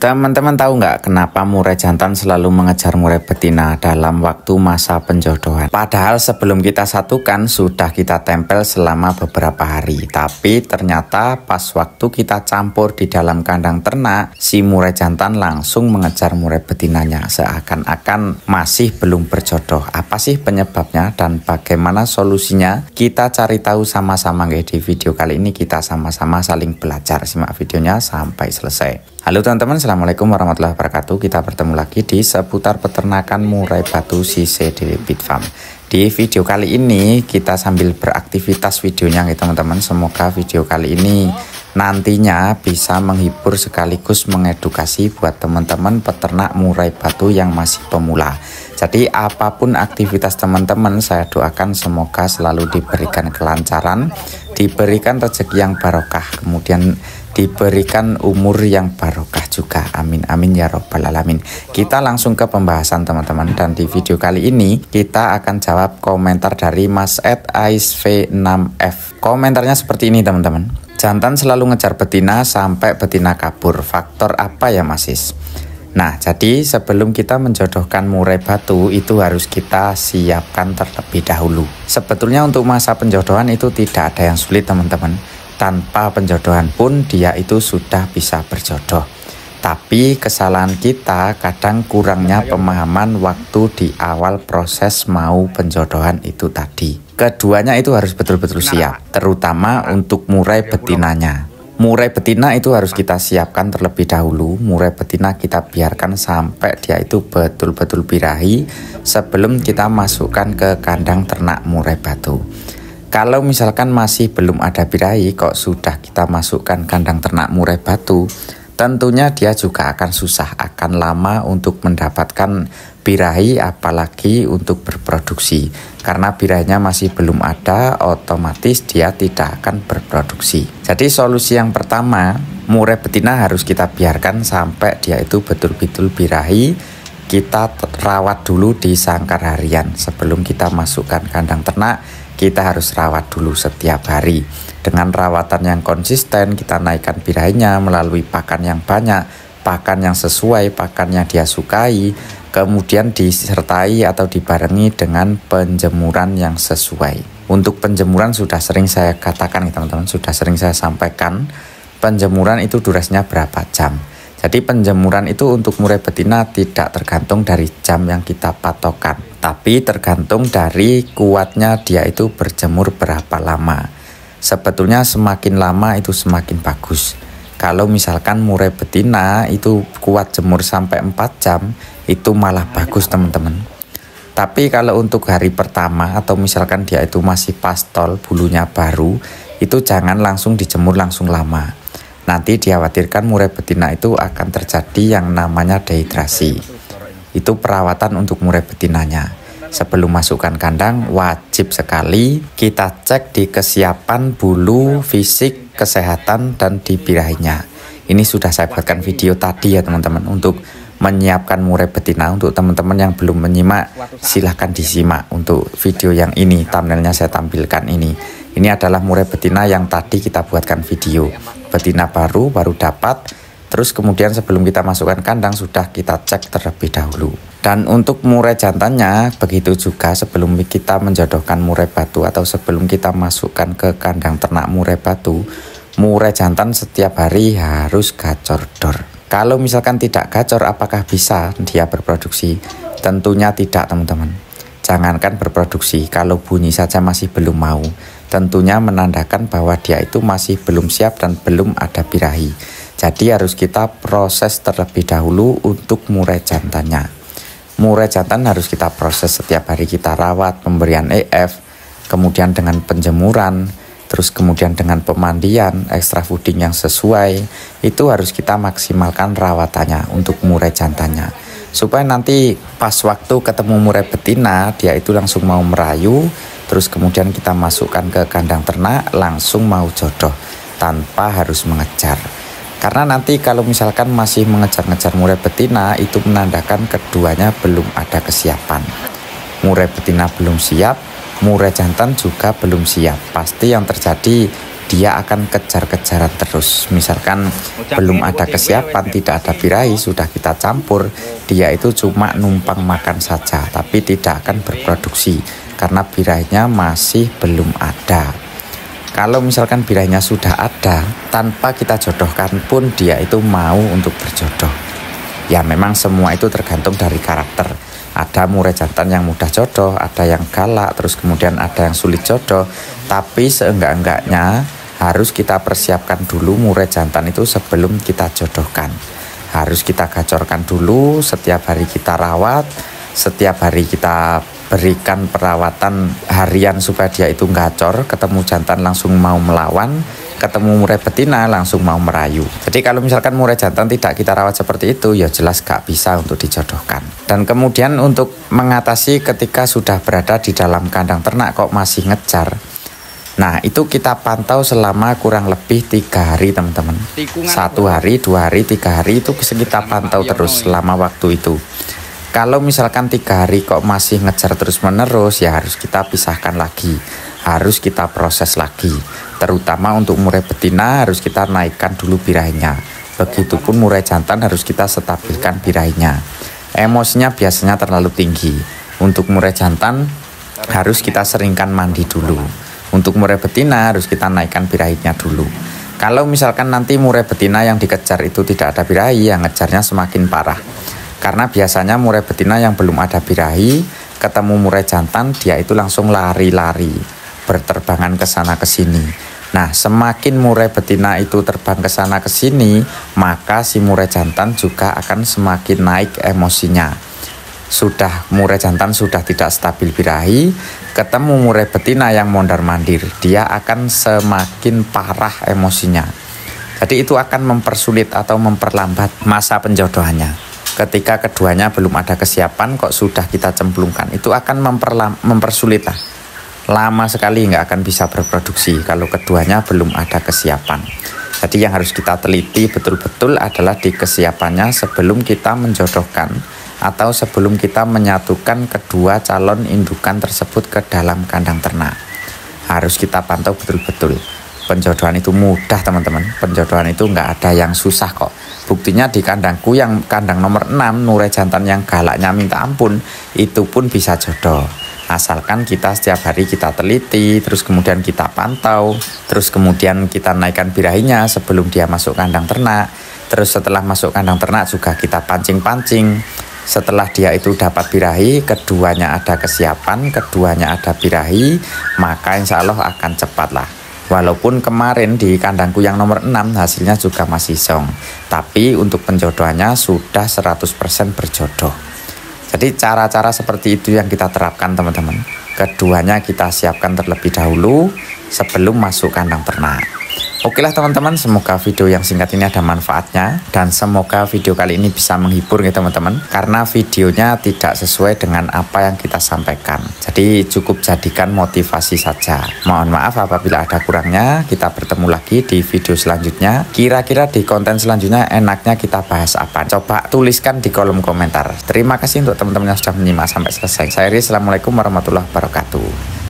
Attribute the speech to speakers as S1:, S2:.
S1: Teman-teman tahu nggak kenapa murai jantan selalu mengejar murai betina dalam waktu masa penjodohan? Padahal sebelum kita satukan sudah kita tempel selama beberapa hari. Tapi ternyata pas waktu kita campur di dalam kandang ternak, si murai jantan langsung mengejar murai betinanya. Seakan-akan masih belum berjodoh. Apa sih penyebabnya dan bagaimana solusinya? Kita cari tahu sama-sama guys. Di video kali ini kita sama-sama saling belajar. Simak videonya sampai selesai. Halo teman-teman, assalamualaikum warahmatullahi wabarakatuh. Kita bertemu lagi di seputar peternakan murai batu Sise Dewi Pit Farm. Di video kali ini kita sambil beraktivitas videonya ya teman-teman. Semoga video kali ini nantinya bisa menghibur sekaligus mengedukasi buat teman-teman peternak murai batu yang masih pemula. Jadi apapun aktivitas teman-teman, saya doakan semoga selalu diberikan kelancaran, diberikan rezeki yang barokah, kemudian diberikan umur yang barokah juga. Amin amin ya robbal alamin. Kita langsung ke pembahasan teman-teman, dan di video kali ini kita akan jawab komentar dari Mas Ed AISV6F. Komentarnya seperti ini teman-teman. Jantan selalu ngejar betina sampai betina kabur. Faktor apa ya Mas Is? Nah, jadi sebelum kita menjodohkan murai batu itu harus kita siapkan terlebih dahulu. Sebetulnya untuk masa penjodohan itu tidak ada yang sulit teman-teman. Tanpa penjodohan pun dia itu sudah bisa berjodoh. Tapi kesalahan kita kadang kurangnya pemahaman waktu di awal proses mau penjodohan itu tadi. Keduanya itu harus betul-betul siap, terutama untuk murai betinanya. Murai betina itu harus kita siapkan terlebih dahulu. Murai betina kita biarkan sampai dia itu betul-betul birahi sebelum kita masukkan ke kandang ternak murai batu. Kalau misalkan masih belum ada birahi kok sudah kita masukkan kandang ternak murai batu, tentunya dia juga akan susah, akan lama untuk mendapatkan birahi apalagi untuk berproduksi. Karena birahinya masih belum ada, otomatis dia tidak akan berproduksi. Jadi solusi yang pertama, murai betina harus kita biarkan sampai dia itu betul-betul birahi. Kita rawat dulu di sangkar harian. Sebelum kita masukkan kandang ternak, kita harus rawat dulu setiap hari. Dengan rawatan yang konsisten, kita naikkan birahinya melalui pakan yang banyak, pakan yang sesuai, pakan yang dia sukai, kemudian disertai atau dibarengi dengan penjemuran yang sesuai. Untuk penjemuran sudah sering saya katakan teman-teman, sudah sering saya sampaikan, penjemuran itu durasinya berapa jam. Jadi penjemuran itu untuk murai betina tidak tergantung dari jam yang kita patokan, tapi tergantung dari kuatnya dia itu berjemur berapa lama. Sebetulnya semakin lama itu semakin bagus. Kalau misalkan murai betina itu kuat jemur sampai 4 jam, itu malah bagus teman-teman. Tapi kalau untuk hari pertama atau misalkan dia itu masih pastol, bulunya baru, itu jangan langsung dijemur langsung lama. Nanti dikhawatirkan murai betina itu akan terjadi yang namanya dehidrasi. Itu perawatan untuk murai betinanya. Sebelum masukkan kandang, wajib sekali kita cek di kesiapan bulu, fisik, kesehatan, dan di birahinya. Ini sudah saya buatkan video tadi ya teman-teman, untuk menyiapkan murai betina. Untuk teman-teman yang belum menyimak, silahkan disimak untuk video yang ini, thumbnailnya saya tampilkan ini. Ini adalah murai betina yang tadi kita buatkan video. Betina baru dapat. Terus kemudian sebelum kita masukkan kandang sudah kita cek terlebih dahulu. Dan untuk murai jantannya begitu juga, sebelum kita menjodohkan murai batu atau sebelum kita masukkan ke kandang ternak murai batu, murai jantan setiap hari harus gacor dor. Kalau misalkan tidak gacor, apakah bisa dia berproduksi? Tentunya tidak teman-teman. Jangankan berproduksi, kalau bunyi saja masih belum mau, tentunya menandakan bahwa dia itu masih belum siap dan belum ada birahi. Jadi harus kita proses terlebih dahulu untuk murai jantannya. Murai jantan harus kita proses setiap hari, kita rawat, pemberian EF, kemudian dengan penjemuran, terus kemudian dengan pemandian, extra fooding yang sesuai. Itu harus kita maksimalkan rawatannya untuk murai jantannya, supaya nanti pas waktu ketemu murai betina dia itu langsung mau merayu. Terus kemudian kita masukkan ke kandang ternak langsung mau jodoh tanpa harus mengejar. Karena nanti kalau misalkan masih mengejar-ngejar murai betina, itu menandakan keduanya belum ada kesiapan. Murai betina belum siap, murai jantan juga belum siap. Pasti yang terjadi dia akan kejar-kejaran terus. Misalkan belum ada kesiapan, tidak ada birahi, sudah kita campur, dia itu cuma numpang makan saja, tapi tidak akan berproduksi karena birahinya masih belum ada. Kalau misalkan birahinya sudah ada, tanpa kita jodohkan pun dia itu mau untuk berjodoh. Ya memang semua itu tergantung dari karakter. Ada murai jantan yang mudah jodoh, ada yang galak, terus kemudian ada yang sulit jodoh. Tapi seenggak-enggaknya harus kita persiapkan dulu murai jantan itu sebelum kita jodohkan. Harus kita gacorkan dulu, setiap hari kita rawat, setiap hari kita berikan perawatan harian supaya dia itu gacor, ketemu jantan langsung mau melawan, ketemu murai betina langsung mau merayu. Jadi kalau misalkan murai jantan tidak kita rawat seperti itu, ya jelas gak bisa untuk dijodohkan. Dan kemudian untuk mengatasi ketika sudah berada di dalam kandang ternak kok masih ngejar, nah itu kita pantau selama kurang lebih 3 hari teman-teman. 1 hari, 2 hari, 3 hari itu kita pantau terus selama waktu itu. Kalau misalkan 3 hari kok masih ngejar terus menerus, ya harus kita pisahkan lagi, harus kita proses lagi. Terutama untuk murai betina harus kita naikkan dulu birahinya. Begitupun murai jantan harus kita stabilkan birahinya. Emosinya biasanya terlalu tinggi. Untuk murai jantan harus kita seringkan mandi dulu. Untuk murai betina harus kita naikkan birahinya dulu. Kalau misalkan nanti murai betina yang dikejar itu tidak ada birahi, yang ngejarnya semakin parah. Karena biasanya murai betina yang belum ada birahi, ketemu murai jantan, dia itu langsung lari-lari, berterbangan ke sana ke sini. Nah, semakin murai betina itu terbang ke sana ke sini, maka si murai jantan juga akan semakin naik emosinya. Sudah murai jantan sudah tidak stabil birahi, ketemu murai betina yang mondar-mandir, dia akan semakin parah emosinya. Jadi itu akan mempersulit atau memperlambat masa penjodohannya. Ketika keduanya belum ada kesiapan kok sudah kita cemplungkan, itu akan mempersulit lah. Lama sekali nggak akan bisa berproduksi kalau keduanya belum ada kesiapan. Jadi yang harus kita teliti betul-betul adalah di kesiapannya sebelum kita menjodohkan atau sebelum kita menyatukan kedua calon indukan tersebut ke dalam kandang ternak. Harus kita pantau betul-betul. Penjodohan itu mudah teman-teman, penjodohan itu nggak ada yang susah kok. Buktinya di kandangku yang kandang nomor 6, murai jantan yang galaknya minta ampun, itu pun bisa jodoh. Asalkan kita setiap hari kita teliti, terus kemudian kita pantau, terus kemudian kita naikkan birahinya sebelum dia masuk kandang ternak. Terus setelah masuk kandang ternak juga kita pancing-pancing. Setelah dia itu dapat birahi, keduanya ada kesiapan, keduanya ada birahi, maka insya Allah akan cepat lah. Walaupun kemarin di kandangku yang nomor 6 hasilnya juga masih song, tapi untuk penjodohannya sudah 100% berjodoh. Jadi cara-cara seperti itu yang kita terapkan teman-teman. Keduanya kita siapkan terlebih dahulu sebelum masuk kandang ternak. Oke lah teman-teman, semoga video yang singkat ini ada manfaatnya, dan semoga video kali ini bisa menghibur ya teman-teman, karena videonya tidak sesuai dengan apa yang kita sampaikan. Jadi cukup jadikan motivasi saja. Mohon maaf apabila ada kurangnya. Kita bertemu lagi di video selanjutnya. Kira-kira di konten selanjutnya enaknya kita bahas apa? Coba tuliskan di kolom komentar. Terima kasih untuk teman-teman yang sudah menyimak sampai selesai. Saya Ri, assalamualaikum warahmatullahi wabarakatuh.